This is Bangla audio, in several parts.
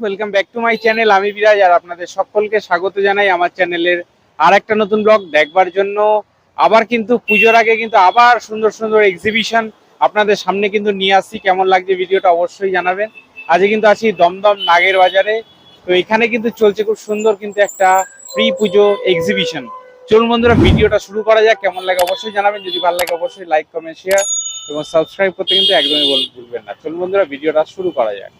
Welcome back to my channel. আমি বিরাজ আর আপনাদের সকলকে স্বাগত জানাই আমার চ্যানেলের আর একটা নতুন ব্লগ দেখবার জন্য। আবার কিন্তু পুজোর আগে কিন্তু আবার সুন্দর সুন্দর এক্সিবিশন আপনাদের সামনে কিন্তু নিয়ে আসছি। কেমন লাগছে ভিডিওটা অবশ্যই জানাবেন। আজকে কিন্তু আছি দমদম নাগের বাজারে। তো এখানে কিন্তু চলছে খুব সুন্দর কিন্তু একটা প্রি পুজো এক্সিবিশন। চলুন বন্ধুরা ভিডিওটা শুরু করা যাক। কেমন লাগে অবশ্যই জানাবেন, যদি ভালো লাগে অবশ্যই লাইক কমেন্ট শেয়ার এবং সাবস্ক্রাইব করতে কিন্তু একদমই ভুলবেন না। চলুন বন্ধুরা ভিডিওটা শুরু করা যাক।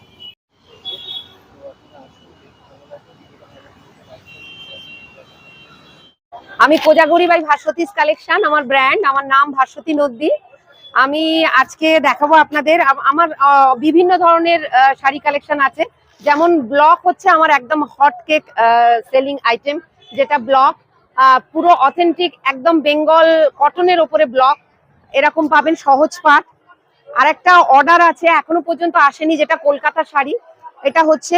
আমি কোজাগরি বাই ভাস্বতীস কালেকশন, আমার ব্র্যান্ড, আমার নাম ভাস্বতী নন্দী। আমি আজকে দেখাবো আপনাদের আমার বিভিন্ন ধরনের শাড়ি কালেকশন আছে। যেমন ব্লক হচ্ছে আমার একদম হট কেক সেলিং আইটেম, যেটা ব্লক পুরো অথেন্টিক একদম বেঙ্গল কটনের ওপরে ব্লক এরকম পাবেন, সহজ পাট। আর একটা অর্ডার আছে এখনো পর্যন্ত আসেনি, যেটা কলকাতা শাড়ি। এটা হচ্ছে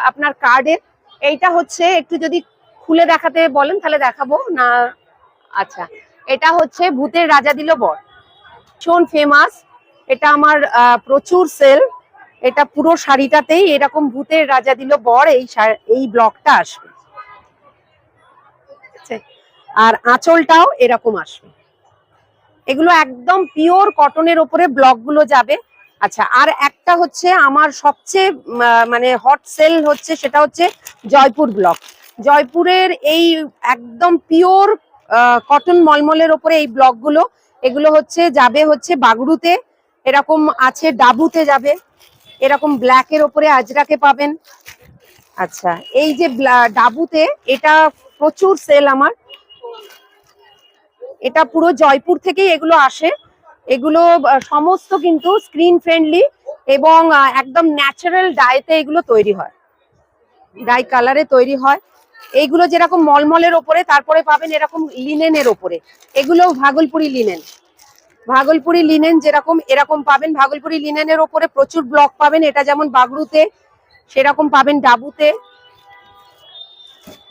আপনার কার্ডের। এইটা হচ্ছে একটু যদি খুলে দেখাতে বলেন তাহলে দেখাবো না। আচ্ছা, এটা হচ্ছে ভূতের রাজা দিল বর, ভীষণ ফেমাস। এটা আমার প্রচুর সেল। এটা পুরো শাড়িটাতেই এরকম ভূতের রাজা দিল বর এই ব্লকটা আসবে, আর আঁচলটাও এরকম আসবে। এগুলো একদম পিওর কটনের ওপরে ব্লক গুলো যাবে। আচ্ছা, আর একটা হচ্ছে আমার সবচেয়ে মানে হট সেল হচ্ছে, সেটা হচ্ছে জয়পুর ব্লক। জয়পুরের এই একদম পিওর কটন মলমলের ওপরে এই ব্লক গুলো, এগুলো হচ্ছে যাবে হচ্ছে বাগড়ুতে, এরকম আছে ডাবুতে যাবে, এরকম ব্ল্যাকের ওপরে আজরাকে পাবেন। আচ্ছা, এই যে ডাবুতে এটা প্রচুর সেল আমার। এটা পুরো জয়পুর থেকেই এগুলো আসে। এগুলো সমস্ত কিন্তু স্ক্রিন ফ্রেন্ডলি এবং একদম ন্যাচারাল ডাইতে এগুলো তৈরি হয়, ডাই কালারে তৈরি হয়। এইগুলো যেরকম মলমলের ওপরে, তারপরে পাবেন এরকম লিনেনের ওপরে, এগুলো ভাগলপুরি লিনেন। ভাগলপুরি লিনেন যেরকম এরকম পাবেন, ভাগলপুরি লিনেনের ওপরে প্রচুর ব্লক পাবেন। এটা যেমন বাগড়ুতে সেরকম পাবেন ডাবুতে।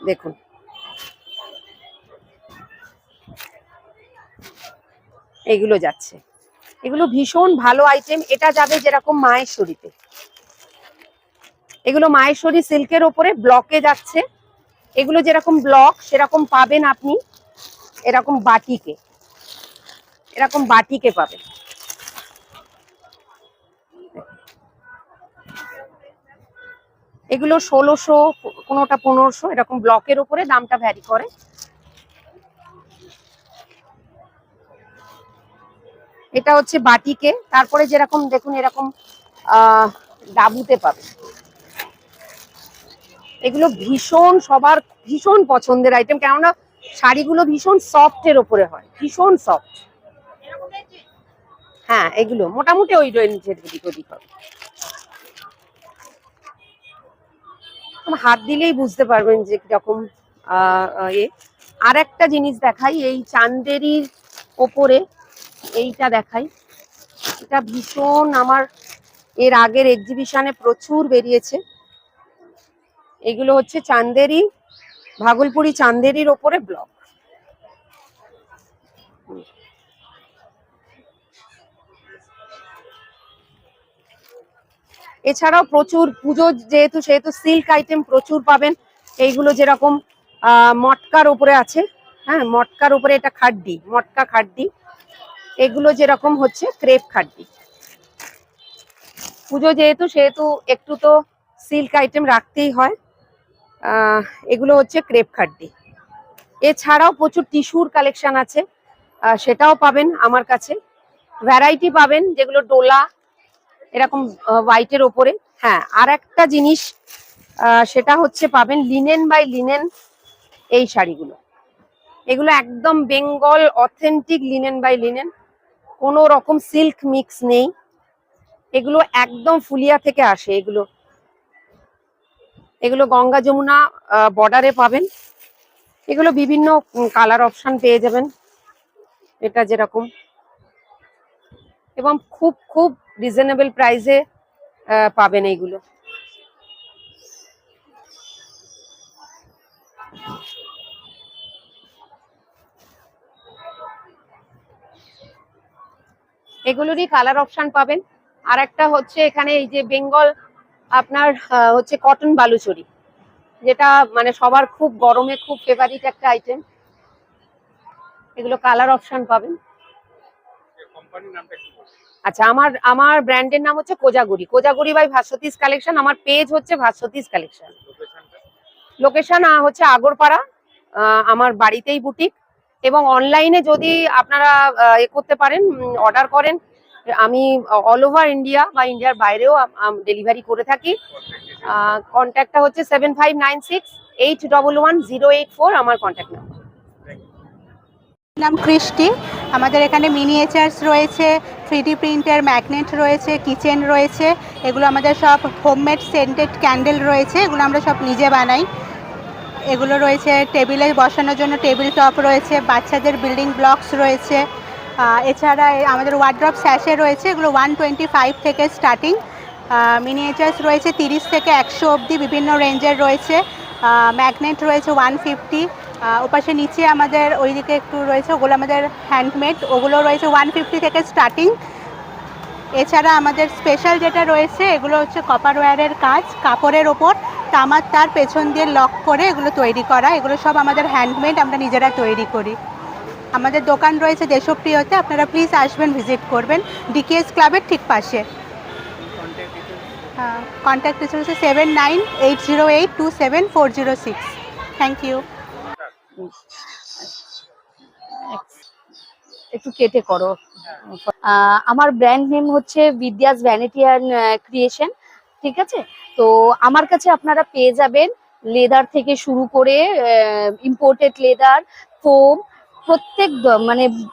দেখুন, এগুলো যাচ্ছে, এগুলো ভীষণ ভালো আইটেম। এটা যাবে যেরকম মাহেশ্বরীতে, এগুলো মাহেশ্বরী সিল্কের ওপরে ব্লকে যাচ্ছে। এগুলো যেরকম ব্লক সেরকম পাবেন আপনি এরকম বাটিকে, এরকম বাটিকে পাবেন। এগুলো 1600, কোনোটা 1500, এরকম ব্লকের উপরে দামটা ভ্যারি করে। এটা হচ্ছে বাটিকে। তারপরে যেরকম দেখুন এরকম ডাবুতে পাবেন। এগুলো ভীষণ সবার ভীষণ পছন্দের আইটেম, কেননা শাড়িগুলো ভীষণ সফটের ওপরে হয়, ভীষণ সফট। হ্যাঁ, এগুলো মোটামুটি ওই রেঞ্জের দিক ওদিক হবে। হাত দিলেই বুঝতে পারবেন যে কিরকম আর একটা জিনিস দেখাই, এই চান্দেরির ওপরে এইটা দেখাই। এটা ভীষণ আমার এর আগের এক্সিবিশনে প্রচুর বেরিয়েছে। এগুলো হচ্ছে চান্দেরি, ভাগলপুরি চান্দেরির ওপরে ব্লক। এছাড়াও প্রচুর পুজো যেহেতু, সেহেতু সিল্ক আইটেম প্রচুর পাবেন। এইগুলো যেরকম মটকার উপরে আছে, হ্যাঁ মটকার উপরে, এটা খাড্ডি, মটকা খাড্ডি। এগুলো যেরকম হচ্ছে ক্রেপ খাড্ডি। পুজো যেহেতু, সেহেতু একটু তো সিল্ক আইটেম রাখতেই হয়। এগুলো হচ্ছে ক্রেপ খাড্ডি। এছাড়াও প্রচুর টিস্যুর কালেকশন আছে, সেটাও পাবেন আমার কাছে। ভ্যারাইটি পাবেন, যেগুলো ডোলা এরকম হোয়াইটের ওপরে। হ্যাঁ, আর একটা জিনিস সেটা হচ্ছে পাবেন লিনেন বাই লিনেন এই শাড়িগুলো। এগুলো একদম Bengal authentic linen by linen, কোনো রকম সিল্ক মিক্স নেই। এগুলো একদম ফুলিয়া থেকে আসে। এগুলো এগুলো গঙ্গা যমুনা বর্ডারে পাবেন। এগুলো বিভিন্ন কালার অপশন পেয়ে যাবেন, এটা যেরকম, এবং খুব খুব রিজনেবল প্রাইসে পাবেন এইগুলো। এগুলোরই কালার অপশন পাবেন। আর একটা হচ্ছে এখানে এই যে বেঙ্গল আপনার হচ্ছে কটন বালুচরি, যেটা মানে সবার খুব গরমে খুব ফেভারিট একটা আইটেম। এগুলো কালার অপশন পাবেন। আচ্ছা, আমার ব্র্যান্ডের নাম হচ্ছে কোজাগুড়ি, কোজাগুড়ি বাই ভাস্বতীস কালেকশন। আমার পেজ হচ্ছে ভাস্বতীস কালেকশন। লোকেশন হচ্ছে আগরপাড়া, আমার বাড়িতেই বুটিক। এবং অনলাইনে যদি আপনারা এ করতে পারেন, অর্ডার করেন, আমি অল ওভার ইন্ডিয়া বা ইন্ডিয়ার বাইরেও ডেলিভারি করে থাকি। কন্ট্যাক্টটা হচ্ছে 7596811084 আমার কন্ট্যাক্ট নাম্বার। নাম কৃষ্টি। আমাদের এখানে মিনিয়েচার্স রয়েছে, 3D প্রিন্টের ম্যাগনেট রয়েছে, কিচেন রয়েছে। এগুলো আমাদের সব হোমমেড সেন্টেড ক্যান্ডেল রয়েছে, এগুলো আমরা সব নিজে বানাই। এগুলো রয়েছে টেবিলে বসানোর জন্য টেবিল টপ রয়েছে, বাচ্চাদের বিল্ডিং ব্লকস রয়েছে। এছাড়া আমাদের ওয়ার্ড্রপ স্যাশে রয়েছে, এগুলো 125 থেকে স্টার্টিং। মিনিয়েচার্স রয়েছে 30 থেকে 100 অবধি বিভিন্ন রেঞ্জের রয়েছে। ম্যাগনেট রয়েছে 150। ওপাশে নিচে আমাদের ওইদিকে একটু রয়েছে, ওগুলো আমাদের হ্যান্ডমেড, ওগুলো রয়েছে 150 থেকে স্টার্টিং। এছাড়া আমাদের স্পেশাল যেটা রয়েছে, এগুলো হচ্ছে কপার ওয়্যারের কাজ, কাপড়ের ওপর তামার তার পেছন দিয়ে লক করে এগুলো তৈরি করা। এগুলো সব আমাদের হ্যান্ডমেড, আমরা নিজেরা তৈরি করি। আমাদের দোকান রয়েছে দেশপ্রিয়তে, আপনারা প্লিজ আসবেন, ভিজিট করবেন, ডিকেএস ক্লাবের ঠিক পাশে। কন্ট্যাক্ট ডিটেলস হচ্ছে 7980827406। Thank you. একটু কেটে করো। আমার ব্র্যান্ড নেম হচ্ছে বিদ্যাস ভ্যানিটি অ্যান্ড ক্রিয়েশন, ঠিক আছে? তো আমার কাছে আপনারা পেয়ে যাবেন লেদার থেকে শুরু করে ইম্পোর্টেড লেদার, ফোম,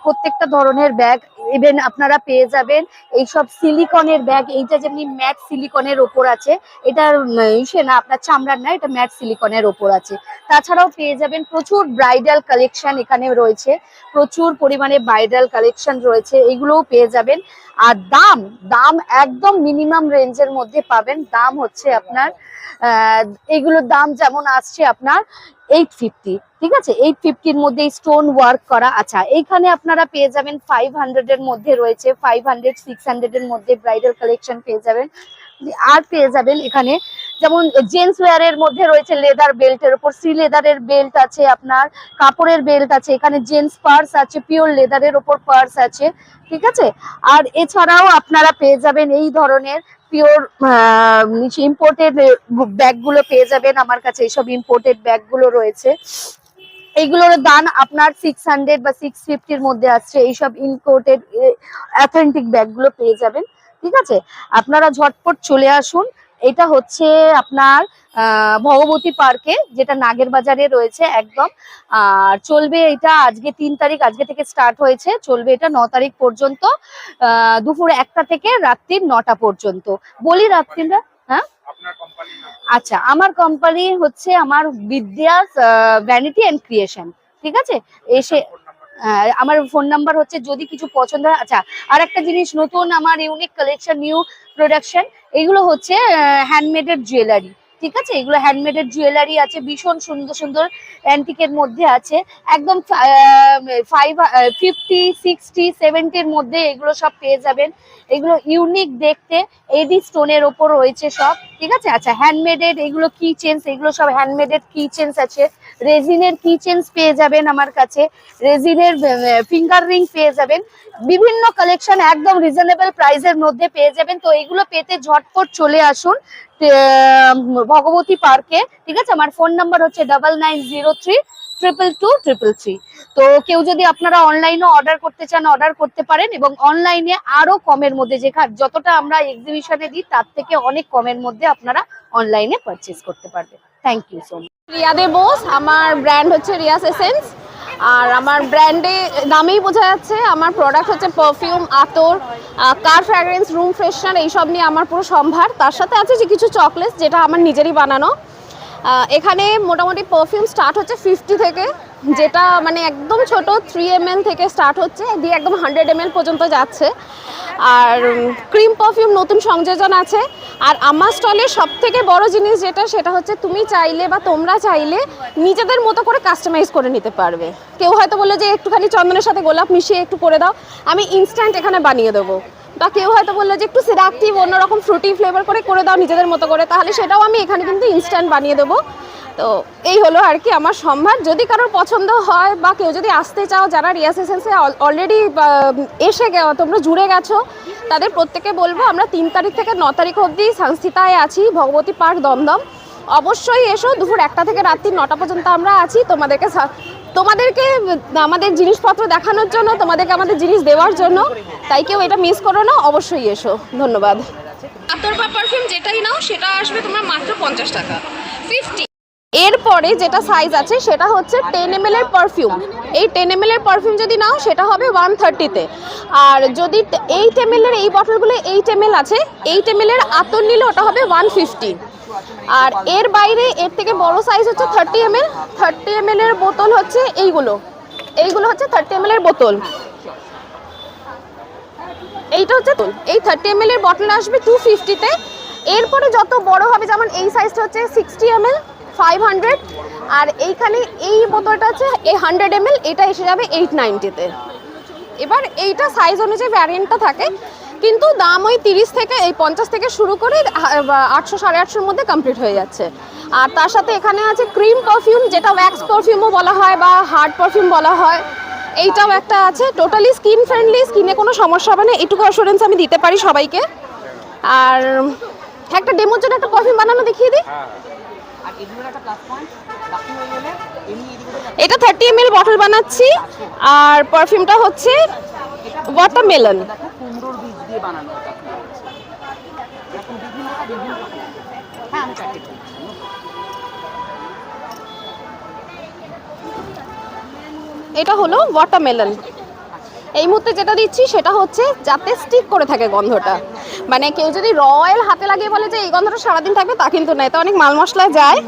প্রত্যেকটা ধরনের ব্যাগ। ইভেন আপনারা পেয়ে যাবেন এইসব সিলিকনের ব্যাগ। এইটা যেমনি ম্যাট সিলিকনের ওপর আছে, এটার ইসে না, আপনার চামড়ার না, এটা ম্যাট সিলিকনের ওপর আছে। তাছাড়াও পেয়ে যাবেন প্রচুর ব্রাইডাল কালেকশন এখানে রয়েছে, প্রচুর পরিমাণে ব্রাইডাল কালেকশন রয়েছে, এইগুলোও পেয়ে যাবেন। আর দাম একদম মিনিমাম রেঞ্জের মধ্যে পাবেন। দাম হচ্ছে আপনার এগুলোর দাম যেমন আসছে আপনার 850, ঠিক আছে? 850-র মধ্যে স্টোন ওয়ার্ক করা। আচ্ছা, এইখানে আপনারা পেয়ে যাবেন 500-এর মধ্যে রয়েছে, 500, 600-এর মধ্যে ব্রাইডাল কালেকশন পেয়ে যাবেন। আর পেয়ে যাবেন এখানে যেমন জেন্টস ওয়্যারের মধ্যে রয়েছে লেদার বেল্টের উপর, সি লেদারের বেল্ট আছে, আপনার কাপড়ের বেল্ট আছে, এখানে জেন্টস পার্স আছে, পিওর লেদারের উপর পার্স আছে, ঠিক আছে? আর এছাড়াও আপনারা পেয়ে যাবেন এই ধরনের পিওর ইম্পোর্টেড ব্যাগগুলো পেয়ে যাবেন আমার কাছে। এইসব ইম্পোর্টেড ব্যাগগুলো রয়েছে, এইগুলোর দাম আপনার 600 বা 650-র মধ্যে আসছে। এইসব ইম্পোর্টেড অথেন্টিক ব্যাগগুলো পেয়ে যাবেন, ঠিক আছে? আপনারা ঝটপট চলে আসুন। এটা হচ্ছে আপনার ভগবতী পার্কে, যেটা নাগের বাজারে রয়েছে একদম। আর চলবে এটা আজকে 3 তারিখ, আজকে থেকে স্টার্ট হয়েছে, চলবে এটা 9 তারিখ পর্যন্ত, দুপুর 1টা থেকে রাত্রি 9টা পর্যন্ত। বলি রাত্রিরা, হ্যাঁ? আচ্ছা, আমার কোম্পানি হচ্ছে আমার বিদ্যাস ভ্যানিটি অ্যান্ড ক্রিয়েশন, ঠিক আছে? এসে আমার ফোন নাম্বার হচ্ছে, যদি কিছু পছন্দ হয়। আচ্ছা, আর একটা জিনিস, নতুন আমার ইউনিক কালেকশন, নিউ প্রোডাকশন, এগুলো হচ্ছে হ্যান্ডমেডের জুয়েলারি, ঠিক আছে? এগুলো হ্যান্ডমেডের জুয়েলারি আছে, ভীষণ সুন্দর সুন্দর অ্যান্টিকের মধ্যে আছে, একদম 50, 60, 70-র মধ্যে এগুলো সব পেয়ে যাবেন। এগুলো ইউনিক দেখতে, এডি স্টোনের ওপর রয়েছে সব, ঠিক আছে? আচ্ছা, হ্যান্ডমেডের এগুলো কি চেন্স, এগুলো সব হ্যান্ডমেডের কি চেন্স আছে, রেজিনের কি চেন্স পেয়ে যাবেন আমার কাছে, রেজিনের ফিঙ্গার রিং পেয়ে যাবেন, বিভিন্ন কালেকশন একদম রিজনেবল প্রাইসের মধ্যে পেয়ে যাবেন। তো এগুলো পেতে ঝটপট চলে আসুন ভগবতী পার্কে, ঠিক আছে? আমার ফোন নাম্বার হচ্ছে 9903222333। তো কেউ যদি আপনারা অনলাইনে অর্ডার করতে চান, অর্ডার করতে পারেন, এবং অনলাইনে আরো কমের মধ্যে, যতটা আমরা এক্সিবিশনে দিই তার থেকে অনেক কমের মধ্যে আপনারা অনলাইনে পারচেজ করতে পারবেন। Thank you so much. Riya De Bose, আমার ব্র্যান্ড হচ্ছে রিয়াস এসেন্স। আর আমার ব্র্যান্ডে নামেই বোঝা যাচ্ছে, আমার প্রোডাক্ট হচ্ছে পারফিউম, আতর, কার ফ্র্যাগ্রেন্স, রুম ফ্রেশনার, এইসব নিয়ে আমার পুরো সম্ভার। তার সাথে আছে যে কিছু চকলেটস, যেটা আমার নিজেরই বানানো। এখানে মোটামুটি পারফিউম স্টার্ট হচ্ছে 50 থেকে, যেটা মানে একদম ছোট 3 ml থেকে স্টার্ট হচ্ছে, দিয়ে একদম 100 ml পর্যন্ত যাচ্ছে। আর ক্রিম পারফিউম নতুন সংযোজন আছে। আর আমার স্টলের সব থেকে বড় জিনিস যেটা, সেটা হচ্ছে তুমি চাইলে বা তোমরা চাইলে নিজেদের মতো করে কাস্টমাইজ করে নিতে পারবে। কেউ হয়তো বললো যে একটুখানি চন্দনের সাথে গোলাপ মিশিয়ে একটু করে দাও, আমি ইনস্ট্যান্ট এখানে বানিয়ে দেবো। বা কেউ হয়তো বললো যে একটু সিডাকটিভ অন্যরকম ফ্রুটি ফ্লেভার করে দাও নিজেদের মতো করে, তাহলে সেটাও আমি এখানে কিন্তু ইনস্ট্যান্ট বানিয়ে দেবো। তো এই হলো আর কি আমার সম্ভার। যদি কারোর পছন্দ হয় বা কেউ যদি আসতে চাও, যারা রিয়াস এসেন্সে অলরেডি এসে তোমরা জুড়ে গেছো, তাদের প্রত্যেকে বলবো আমরা 3 তারিখ থেকে 9 তারিখ অবধি সংস্থিতায় আছি, ভগবতী পার্ক, দমদম। অবশ্যই এসো, দুপুর 1টা থেকে রাত্রি 9টা পর্যন্ত আমরা আছি তোমাদেরকে আমাদের জিনিসপত্র দেখানোর জন্য, তোমাদেরকে আমাদের জিনিস দেওয়ার জন্য। তাই কেউ এটা মিস করো না, অবশ্যই এসো। ধন্যবাদ। আতর বা পারফিউম যেটাই নাও সেটা আসবে তোমার মাত্র 50 টাকা, 50। এরপরে যেটা সাইজ আছে সেটা হচ্ছে 10 ml এর পারফিউম। এই 10 ml এর পারফিউম যদি নাও সেটা হবে 130-তে। আর যদি 8 ml এর এই বটলগুলো 8 ml আছে, 8 ml এর আতর নিলে ওটা হবে 150। আর এর বাইরে এর থেকে বড় সাইজ হচ্ছে 30 ml। 30 ml এর বোতল হচ্ছে এইগুলো হচ্ছে 30 ml এর বোতল। এইটা হচ্ছে এই 30 ml এর বটল আসবে 250-তে। এরপরে যত বড় হবে, যেমন এই সাইজটা হচ্ছে 60 ml 500, আর এইখানে এই বোতলটা হচ্ছে এই 100 ml, এটা এসে যাবে 890-তে। এবার এইটা সাইজ অনুযায়ী ভ্যারিয়েন্টটা থাকে, কিন্তু দাম ওই 50 থেকে শুরু করে 800 850-এর মধ্যে কমপ্লিট হয়ে যাচ্ছে। আর তার সাথে এখানে আছে ক্রিম পারফিউম, যেটা ওয়্যাক্স পারফিউমও বলা হয় বা হার্ড পারফিউম বলা হয়। এইটাও একটা আছে, টোটালি স্কিন ফ্রেন্ডলি, স্কিনে কোনো সমস্যা হবে না, এটুকু অ্যাসুরেন্স আমি দিতে পারি সবাইকে। আর একটা ডেমোর জন্য একটা পারফিউম বানানো দেখিয়ে দিই। এটা 30 ml বটল বানাচ্ছি, আর পারফিউমটা হচ্ছে ওয়াটারমেলন। এটা হলো ওয়াটারমেলন। এই মুহূর্তে যেটা দিচ্ছি সেটা হচ্ছে যাতে স্টিক করে থাকে গন্ধটা, মানে কেউ যদি রয়্যাল হাতে লাগিয়ে বলে যে এই গন্ধটা সারাদিন থাকবে, তা কিন্তু না, এটা অনেক মাল মশলা যায়।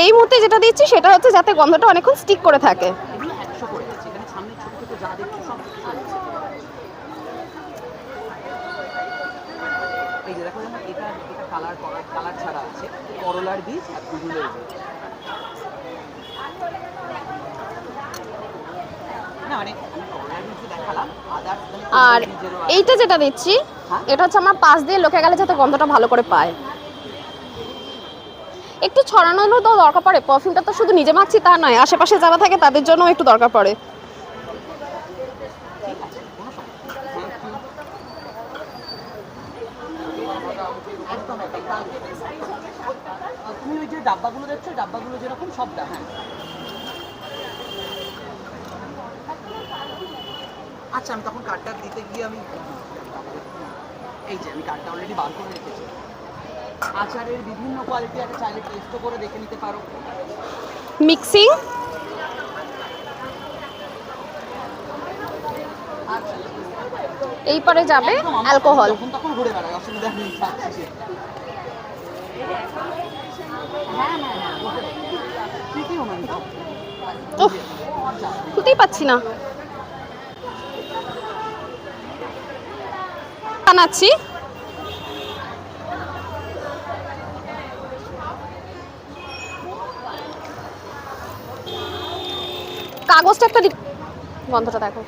এই মুহূর্তে যেটা দিচ্ছি সেটা হচ্ছে যাতে গন্ধটা অনেকক্ষণ স্টিক করে থাকে। আর এইটা যেটা দিচ্ছি এটা হচ্ছে আমার পাশ দিয়ে লোকে গেলে যাতে গন্ধটা ভালো করে পায়। একটু ছড়ানোরও তো দরকার পড়ে, পারফিউমটা তো শুধু নিজে মাখছি তা নয়, আশেপাশে যারা থাকে তাদের জন্য একটু দরকার পড়ে। তুমি ওই যে ডাব্বাগুলো দেখছো, ডাব্বাগুলো যেরকম সবটা, হ্যাঁ আচ্ছা। আমি তখন কার্ডটা দিতে গিয়ে আমি এই যে আমি কার্ডটা অলরেডি বার করে রেখেছি। আচারের বিভিন্ন কোয়ালিটি আছে, চাইলে টেস্টও করে দেখে নিতে পারো। মিক্সিং এই পরে যাবে অ্যালকোহল। তখন ঘুরে বেড়ায়, অসুবিধা নেই। খুলতেই পাচ্ছি না, বানাচ্ছি। কাগজটা একটা গন্ধটা দেখো,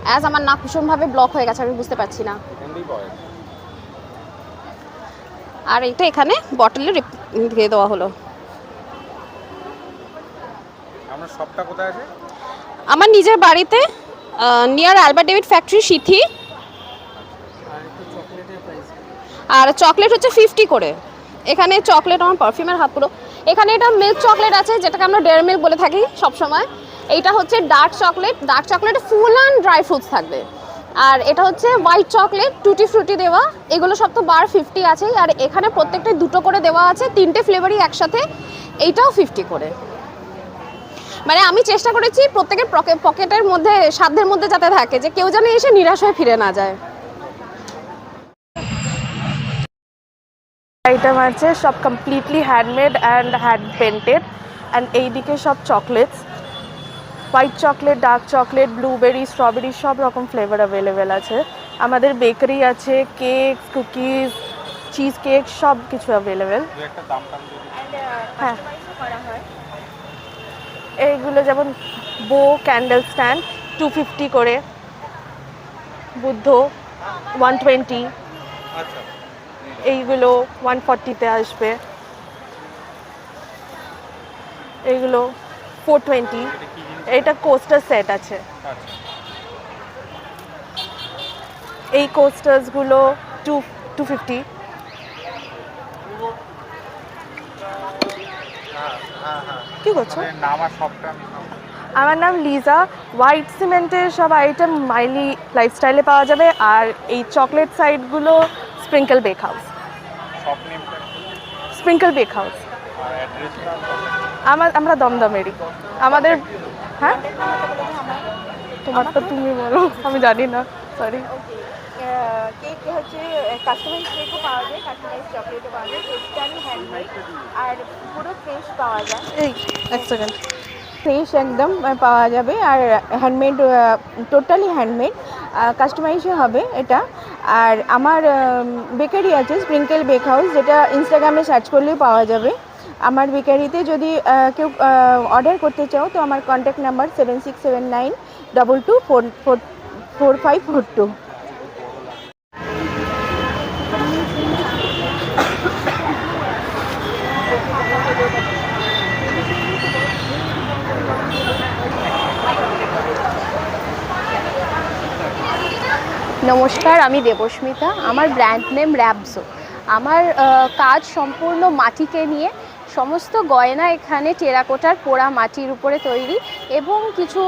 অ্যাজ আমার নাক ভীষণভাবে ব্লক হয়ে গেছে, আমি বুঝতে পারছি না। আর এটা এখানে বটলে দিয়ে দেওয়া হলো। আমার শপটা কোথায় আছে? আমার নিজের বাড়িতে, নিয়ার অ্যালবার্ট ডেভিড ফ্যাক্টরি, সিথি। আর চকলেট হচ্ছে 50 করে। এখানে চকলেট, আমার পারফিউমের হাত পুরো। এখানে এটা মিল্ক চকলেট আছে, যেটাকে আমরা ডেয়ারি মিল্ক বলে থাকি সবসময়। এইটা হচ্ছে ডার্ক চকলেট, ডার্ক চকলেটে ফুল অ্যান্ড ড্রাই ফ্রুটস থাকবে। আর এটা হচ্ছে হোয়াইট চকলেট, টুটি ফ্রুটি দেওয়া। এগুলো সব তো বার 50 আছে, আর এখানে প্রত্যেকটাই 2টো করে দেওয়া আছে, 3টে ফ্লেভারই একসাথে। এইটাও 50 করে। মানে আমি চেষ্টা করেছি প্রত্যেকের পকেটের মধ্যে, সাধ্যের মধ্যে যাতে থাকে, যে কেউ যেন এসে নিরাশ হয়ে ফিরে না যায়। আইটেম আছে সব completely handmade and hand painted. And এইদিকে সব chocolates, white chocolate, dark chocolate, blueberry, strawberry, সব রকম ফ্লেভার অ্যাভেলেবেল আছে। আমাদের বেকারি আছে, কেক, কুকিজ, চিজ কেক, সব কিছু অ্যাভেলেবেল। হ্যাঁ, এইগুলো যেমন বো, ক্যান্ডেল স্ট্যান্ড, 250 করে, বুদ্ধ 120, আচ্ছা এইগুলো 140-তে আসবে, এইগুলো 420, এটা কোস্টার সেট আছে। আচ্ছা এই কোস্টার্সগুলো 250। কি করছো? নাম আর সবটা আমি আমার নাম লিজা। হোয়াইট সিমেন্টের সব আইটেম মাইলি লাইফস্টাইলে পাওয়া যাবে, আর এই চকলেট সাইডগুলো স্প্রিঙ্কল বেক হাউস। শপ নেমটা স্প্রিঙ্কল বেক হাউস আর অ্যাড্রেসটা আমরা দমদমেরই। আমাদের হ্যাঁ, তোমারটা তুমি বলো, আমি জানি না, সরি। কেক হচ্ছে কাস্টমাইজ কেকও পাওয়া যায়, কাস্টমাইজ চকলেটও পাওয়া যায়, টোটালি হ্যান্ডমেড আর পুরো ফ্রেশ পাওয়া যায়। এই এক সেকেন্ড। ফ্রেশ একদম পাওয়া যাবে, আর হ্যান্ডমেড, টোটালি হ্যান্ডমেড, কাস্টমাইজও হবে এটা। আর আমার বেকারি আছে স্প্রিঙ্কেল বেক হাউস, যেটা ইনস্টাগ্রামে সার্চ করলেও পাওয়া যাবে। আমার বেকারিতে যদি কেউ অর্ডার করতে চাও তো আমার কন্ট্যাক্ট নাম্বার 7679224542। নমস্কার, আমি দেবস্মিতা। আমার ব্র্যান্ড নেম র্যাবজো। আমার কাজ সম্পূর্ণ মাটিকে নিয়ে। সমস্ত গয়না এখানে টেরাকোটার পোড়া মাটির উপরে তৈরি, এবং কিছু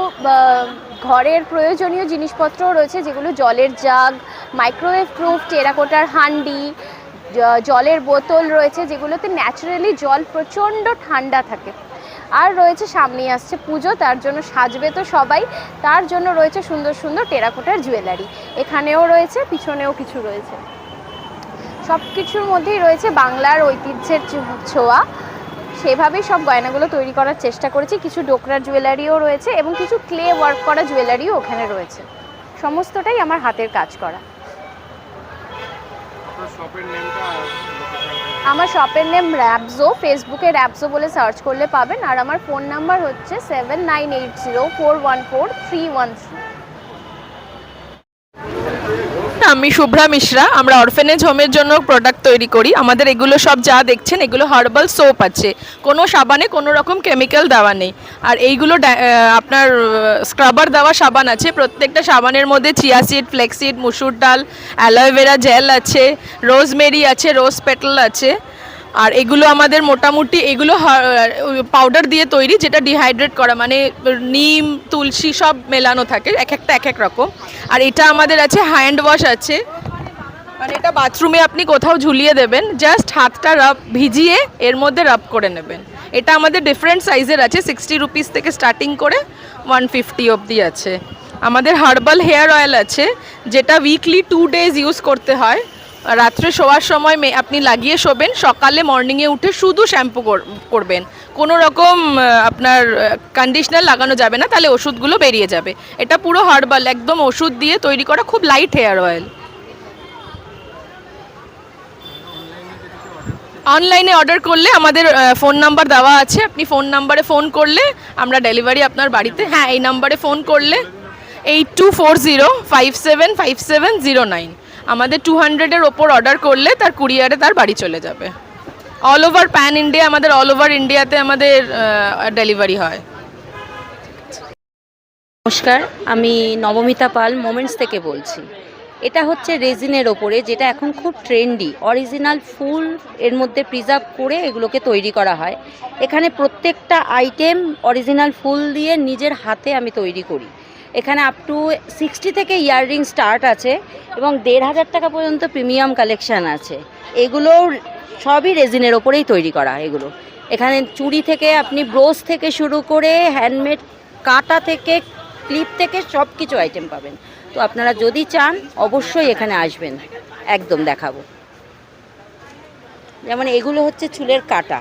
ঘরের প্রয়োজনীয় জিনিসপত্রও রয়েছে, যেগুলো জলের জাগ, মাইক্রোওয়েভ প্রুফ টেরাকোটার হান্ডি, জলের বোতল রয়েছে, যেগুলোতে ন্যাচারালি জল প্রচণ্ড ঠান্ডা থাকে। আর রয়েছে, সামনে আসছে পুজো, তার জন্য সাজবে তো সবাই, তার জন্য রয়েছে সুন্দর সুন্দর টেরাকোটার জুয়েলারি। এখানেও রয়েছে, পিছনেও কিছু রয়েছে। সব কিছুর মধ্যেই রয়েছে বাংলার ঐতিহ্যের ছোঁয়া। সেভাবেই সব গয়নাগুলো তৈরি করার চেষ্টা করেছি। কিছু ডোকরার জুয়েলারিও রয়েছে, এবং কিছু ক্লে ওয়ার্ক করা জুয়েলারিও ওখানে রয়েছে। সমস্তটাই আমার হাতের কাজ করা। শপের নেমটা আমার শপের নেম র্যাবজো। ফেসবুকে র্যাবজো বলে সার্চ করলে পাবেন। আর আমার ফোন নাম্বার হচ্ছে 7980414313। আমি শুভ্রা মিশ্রা। আমরা অরফেনেজ হোমের জন্য প্রোডাক্ট তৈরি করি। আমাদের এগুলো সব যা দেখছেন এগুলো হার্বাল সোপ আছে, কোনো সাবানে কোনো রকম কেমিক্যাল দেওয়া নেই। আর এইগুলো আপনার স্ক্রাবার দেওয়া সাবান আছে। প্রত্যেকটা সাবানের মধ্যে চিয়া সিড, ফ্লেক্সিড, মুসুর ডাল, অ্যালোভেরা জেল আছে, রোজমেরি আছে, রোজ পেটাল আছে। আর এগুলো আমাদের মোটামুটি এগুলো পাউডার দিয়ে তৈরি, যেটা ডিহাইড্রেট করা, মানে নিম, তুলসী সব মেলানো থাকে, এক একটা এক এক রকম। আর এটা আমাদের আছে হ্যান্ড ওয়াশ আছে, মানে এটা বাথরুমে আপনি কোথাও ঝুলিয়ে দেবেন, জাস্ট হাতটা ভিজিয়ে এর মধ্যে রাব করে নেবেন। এটা আমাদের ডিফারেন্ট সাইজের আছে, 60 রুপিস থেকে স্টার্টিং করে 150 অবধি আছে। আমাদের হার্বাল হেয়ার অয়েল আছে, যেটা উইকলি 2 ডেজ ইউজ করতে হয়। রাত্রে শোয়ার সময় আপনি লাগিয়ে শোবেন, সকালে মর্নিংয়ে উঠে শুধু শ্যাম্পু করবেন, কোনো রকম আপনার কন্ডিশনার লাগানো যাবে না, তাহলে ওষুধগুলো বেরিয়ে যাবে। এটা পুরো হার্বাল, একদম ওষুধ দিয়ে তৈরি করা, খুব লাইট হেয়ার অয়েল। অনলাইনে অর্ডার করলে আমাদের ফোন নাম্বার দেওয়া আছে, আপনি ফোন নাম্বারে ফোন করলে আমরা ডেলিভারি আপনার বাড়িতে, হ্যাঁ এই নাম্বারে ফোন করলে 8240575709। আমাদের 200-এর ওপর অর্ডার করলে তার কুরিয়ারে তার বাড়ি চলে যাবে। অল ওভার প্যান ইন্ডিয়া, আমাদের অল ওভার ইন্ডিয়াতে আমাদের ডেলিভারি হয়। নমস্কার, আমি নবমিতা পাল মোমেন্টস থেকে বলছি। এটা হচ্ছে রেজিনের ওপরে, যেটা এখন খুব ট্রেন্ডি। অরিজিনাল ফুল এর মধ্যে প্রিজার্ভ করে এগুলোকে তৈরি করা হয়। এখানে প্রত্যেকটা আইটেম অরিজিনাল ফুল দিয়ে নিজের হাতে আমি তৈরি করি। এখানে আপ টু 60 থেকে ইয়াররিং স্টার্ট আছে, এবং 1500 টাকা পর্যন্ত প্রিমিয়াম কালেকশান আছে। এগুলো সবই রেজিনের ওপরেই তৈরি করা। এগুলো এখানে চুড়ি থেকে আপনি ব্রোচ থেকে শুরু করে হ্যান্ডমেড, কাটা থেকে ক্লিপ থেকে সব কিছু আইটেম পাবেন। তো আপনারা যদি চান অবশ্যই এখানে আসবেন, একদম দেখাবো। যেমন এগুলো হচ্ছে চুলের কাটা,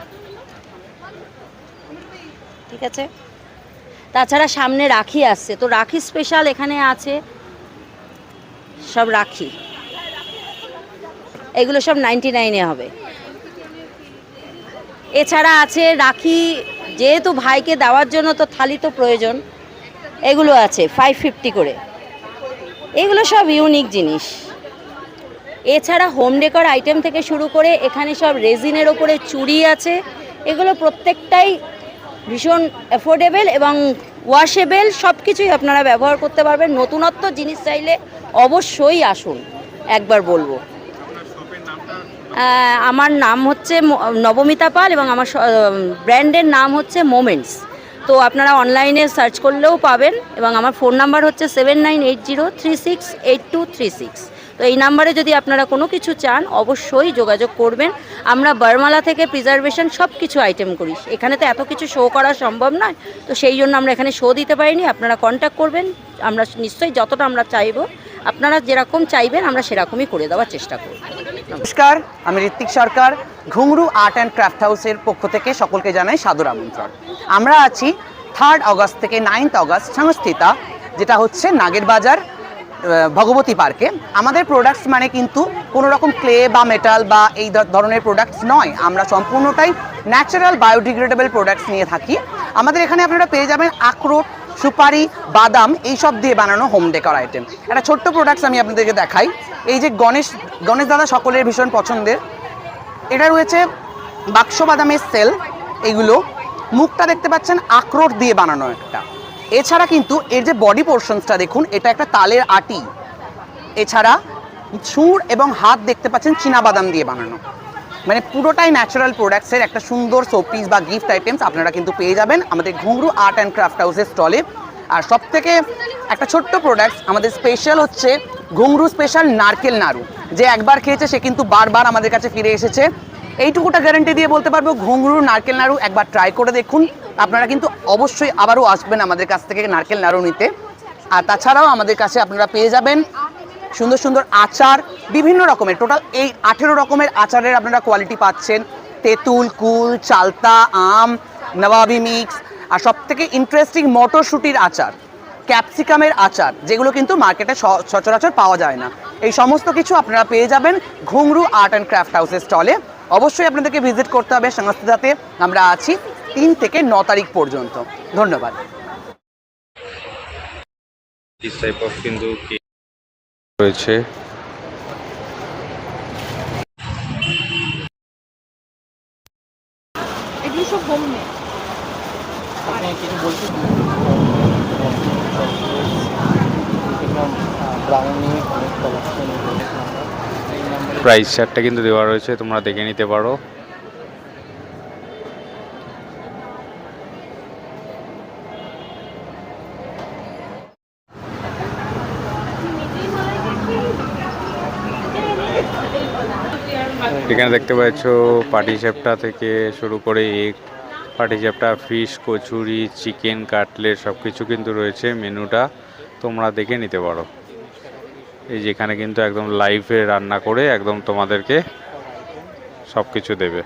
ঠিক আছে। তাছাড়া সামনে রাখি আসছে, তো রাখি স্পেশাল এখানে আছে সব রাখি। এগুলো সব 99-এ হবে। এছাড়া আছে রাখি, যেহেতু ভাইকে দেওয়ার জন্য তো থালি তো প্রয়োজন, এগুলো আছে 550 করে। এগুলো সব ইউনিক জিনিস। এছাড়া হোম ডেকর আইটেম থেকে শুরু করে এখানে সব রেজিনের ওপরে চুড়ি আছে। এগুলো প্রত্যেকটাই ভীষণ অ্যাফোর্ডেবল এবং ওয়াশেবল, সব কিছুই আপনারা ব্যবহার করতে পারবেন। নতুনত্ব জিনিস চাইলে অবশ্যই আসুন, একবার বলবো। আমার নাম হচ্ছে নবমিতা পাল এবং আমার ব্র্যান্ডের নাম হচ্ছে মোমেন্টস। তো আপনারা অনলাইনে সার্চ করলেও পাবেন এবং আমার ফোন নাম্বার হচ্ছে 7980368236। তো এই নাম্বারে যদি আপনারা কোনো কিছু চান অবশ্যই যোগাযোগ করবেন। আমরা বারমালা থেকে প্রিজার্ভেশন সব কিছু আইটেম করি। এখানে তো এত কিছু শো করা সম্ভব নয়, তো সেই জন্য আমরা এখানে শো দিতে পারিনি। আপনারা কন্ট্যাক্ট করবেন, আমরা নিশ্চয়ই যতটা আমরা চাইবো, আপনারা যেরকম চাইবেন আমরা সেরকমই করে দেওয়ার চেষ্টা করব। নমস্কার, আমি ঋত্বিক সরকার। ঘুঙরু আর্ট অ্যান্ড ক্রাফট হাউসের পক্ষ থেকে সকলকে জানাই সাদর আমন্ত্রণ। আমরা আছি 3 আগস্ট থেকে 9 আগস্ট সংস্থিতা, যেটা হচ্ছে নাগের বাজার ভগবতী পার্কে। আমাদের প্রোডাক্টস মানে কিন্তু কোনো রকম ক্লে বা মেটাল বা এই ধরনের প্রোডাক্টস নয়, আমরা সম্পূর্ণটাই ন্যাচারাল বায়োডিগ্রেডেবল প্রোডাক্টস নিয়ে থাকি। আমাদের এখানে আপনারা পেয়ে যাবেন আখরোট, সুপারি, বাদাম এইসব দিয়ে বানানো হোম ডেকর আইটেম। একটা ছোট্ট প্রোডাক্টস আমি আপনাদেরকে দেখাই। এই যে গণেশ দাদা সকলের ভীষণ পছন্দের, এটা রয়েছে বাক্স বাদামের সেল। এইগুলো মুখটা দেখতে পাচ্ছেন আখরোট দিয়ে বানানো একটা। এছাড়া কিন্তু এর যে বডি পোর্শনসটা দেখুন, এটা একটা তালের আটি। এছাড়া সুর এবং হাত দেখতে পাচ্ছেন চীনা বাদাম দিয়ে বানানো। মানে পুরোটাই ন্যাচারাল প্রোডাক্টসের একটা সুন্দর শোপিস বা গিফট আইটেমস আপনারা কিন্তু পেয়ে যাবেন আমাদের ঘুঙরু আর্ট অ্যান্ড ক্রাফট হাউসের স্টলে। আর সব থেকে একটা ছোট্ট প্রোডাক্টস আমাদের স্পেশাল হচ্ছে ঘুঙরু স্পেশাল নারকেল নাড়ু। যে একবার খেয়েছে সে কিন্তু বারবার আমাদের কাছে ফিরে এসেছে। এইটুকুটা গ্যারান্টি দিয়ে বলতে পারবো, ঘুঙরুর নারকেল নাড়ু একবার ট্রাই করে দেখুন, আপনারা কিন্তু অবশ্যই আবারও আসবেন আমাদের কাছ থেকে নারকেল নাড়ু নিতে। আর তাছাড়াও আমাদের কাছে আপনারা পেয়ে যাবেন সুন্দর সুন্দর আচার, বিভিন্ন রকমের, টোটাল এই 18 রকমের আচারের আপনারা কোয়ালিটি পাচ্ছেন। তেঁতুল, কুল, চালতা, আম, নবাবি মিক্স, আর সব থেকে ইন্টারেস্টিং মটরশুঁটির আচার, ক্যাপসিকামের আচার, যেগুলো কিন্তু মার্কেটে সচরাচর পাওয়া যায় না। এই সমস্ত কিছু আপনারা পেয়ে যাবেন ঘুঙরু আর্ট অ্যান্ড ক্রাফট হাউসের স্টলে। অবশ্যই আপনাদেরকে ভিজিট করতে হবে সংস্থিতাতে। আমরা আছি 3 থেকে 9 তারিখ পর্যন্ত। ধন্যবাদ। কিন্তু রয়েছে এগুলো সব হোমমেড। প্রাইস চার্টটা কিন্তু দেওয়া রয়েছে, তোমরা দেখে নিতে পারো। এখানে দেখতে পাচ্ছ পাটিসাপটা থেকে শুরু করে এগ পাটিসাপটা, ফিশ, কচুরি, চিকেন, কাটলেট সব কিছু কিন্তু রয়েছে। মেনুটা তোমরা দেখে নিতে পারো। এই যেখানে কিন্তু একদম লাইভে রান্না করে একদম তোমাদেরকে সব কিছু দেবে।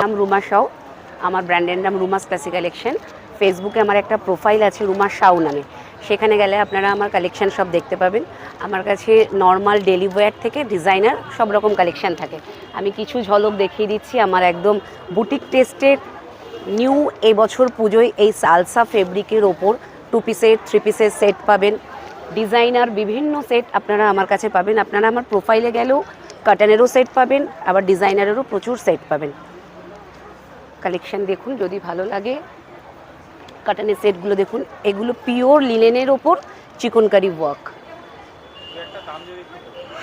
নাম রুমা সাউ, আমার ব্র্যান্ডের নাম রুমা স্পেসি কালেকশন। ফেসবুকে আমার একটা প্রোফাইল আছে রুমা সাউ নামে, সেখানে গেলে আপনারা আমার কালেকশন সব দেখতে পাবেন। আমার কাছে নর্মাল ডেলি ওয়্যার থেকে ডিজাইনার সব রকম কালেকশন থাকে। আমি কিছু ঝলক দেখিয়ে দিচ্ছি আমার একদম বুটিক টেস্টের নিউ এবছর পুজোয় এই সালসা ফেব্রিকের ওপর 2 পিসের 3 পিসের সেট পাবেন। ডিজাইনার বিভিন্ন সেট আপনারা আমার কাছে পাবেন। আপনারা আমার প্রোফাইলে গেলেও কাটানেরও সেট পাবেন, আবার ডিজাইনারেরও প্রচুর সেট পাবেন। কালেকশন দেখুন, যদি ভালো লাগে কাটানের সেটগুলো দেখুন। এগুলো পিওর লিনেনের ওপর চিকনকারি ওয়ার্ক।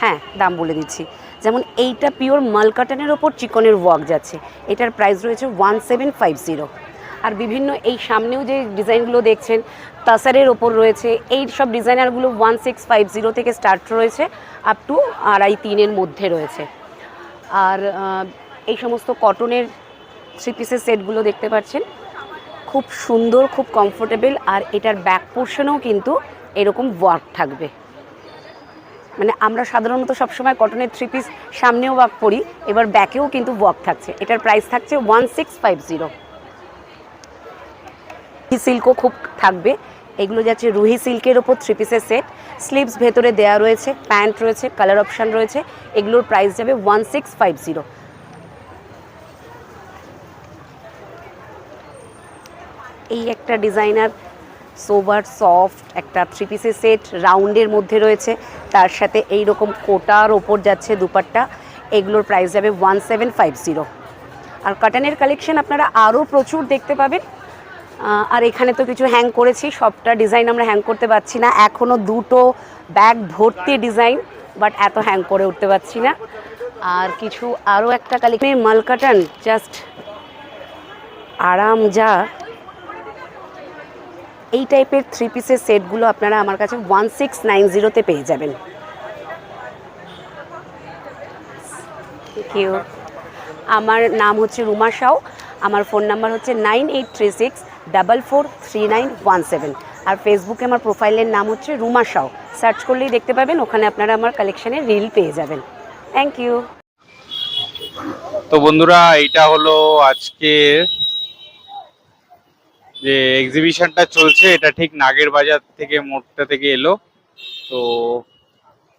হ্যাঁ, দাম বলে দিচ্ছি। যেমন এইটা পিওর মাল কাটানের ওপর চিকনের ওয়ার্ক যাচ্ছে, এটার প্রাইস রয়েছে 1750। আর বিভিন্ন এই সামনেও যে ডিজাইনগুলো দেখছেন তাসারের ওপর রয়েছে, এই সব ডিজাইনারগুলো 1650 থেকে স্টার্ট রয়েছে, আপ টু 2.5-3 মধ্যে রয়েছে। আর এই সমস্ত কটনের 3 পিসের সেটগুলো দেখতে পাচ্ছেন, খুব সুন্দর, খুব কমফোর্টেবল। আর এটার ব্যাক পোর্শনেও কিন্তু এরকম ওয়ার্ক থাকবে। মানে আমরা সাধারণত সবসময় কটনের 3 পিস সামনেও ওয়ার্ক করি, এবার ব্যাকেও কিন্তু ওয়ার্ক থাকছে। এটার প্রাইস থাকছে 1650। সিল্কও খুব থাকবে। এগুলো যাচ্ছে রুহি সিল্কের ওপর 3 পিসের সেট, স্লিভস ভেতরে দেয়া রয়েছে, প্যান্ট রয়েছে, কালার অপশান রয়েছে। এগুলোর প্রাইস যাবে 1650। এই একটা ডিজাইনার সোবার সফট একটা 3 পিসের সেট রাউন্ডের মধ্যে রয়েছে, তার সাথে এই রকম কোটার ওপর যাচ্ছে দুপাট্টা। এগুলোর প্রাইস যাবে 1750। আর কটনের কালেকশন আপনারা আরও প্রচুর দেখতে পাবেন। আর এখানে তো কিছু হ্যাং করেছি, সবটা ডিজাইন আমরা হ্যাং করতে পারছি না, এখনও দুটো ব্যাগ ভর্তি ডিজাইন, বাট এত হ্যাং করে উঠতে পারছি না। আর কিছু আরও একটা কালেকশন মাল কাটান, জাস্ট আরাম যা, এই টাইপের 3 পিসের সেটগুলো আপনারা আমার কাছে 1690-তে পেয়ে যাবেন। Thank you. আমার নাম হচ্ছে রুমা সাউ, আমার ফোন নাম্বার হচ্ছে 9836443917। আর ফেসবুকে আমার প্রোফাইলের নাম হচ্ছে রুমা সাউ, সার্চ করলেই দেখতে পাবেন, ওখানে আপনারা আমার কালেকশনের রিল পেয়ে যাবেন। Thank you. তো বন্ধুরা, এটা হলো আজকের যে এক্সিবিশনটা চলছে, এটা ঠিক নাগের বাজার থেকে মোড়টা থেকে এলো। তো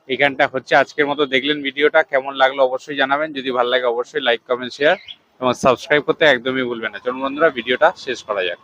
এখানটা হচ্ছে আজকের মতো। দেখলেন ভিডিওটা, কেমন লাগলো অবশ্যই জানাবেন। যদি ভালো লাগে অবশ্যই লাইক, কমেন্ট, শেয়ার এবং সাবস্ক্রাইব করতে একদমই ভুলবেন না। চলুন বন্ধুরা, ভিডিওটা শেষ করা যাক।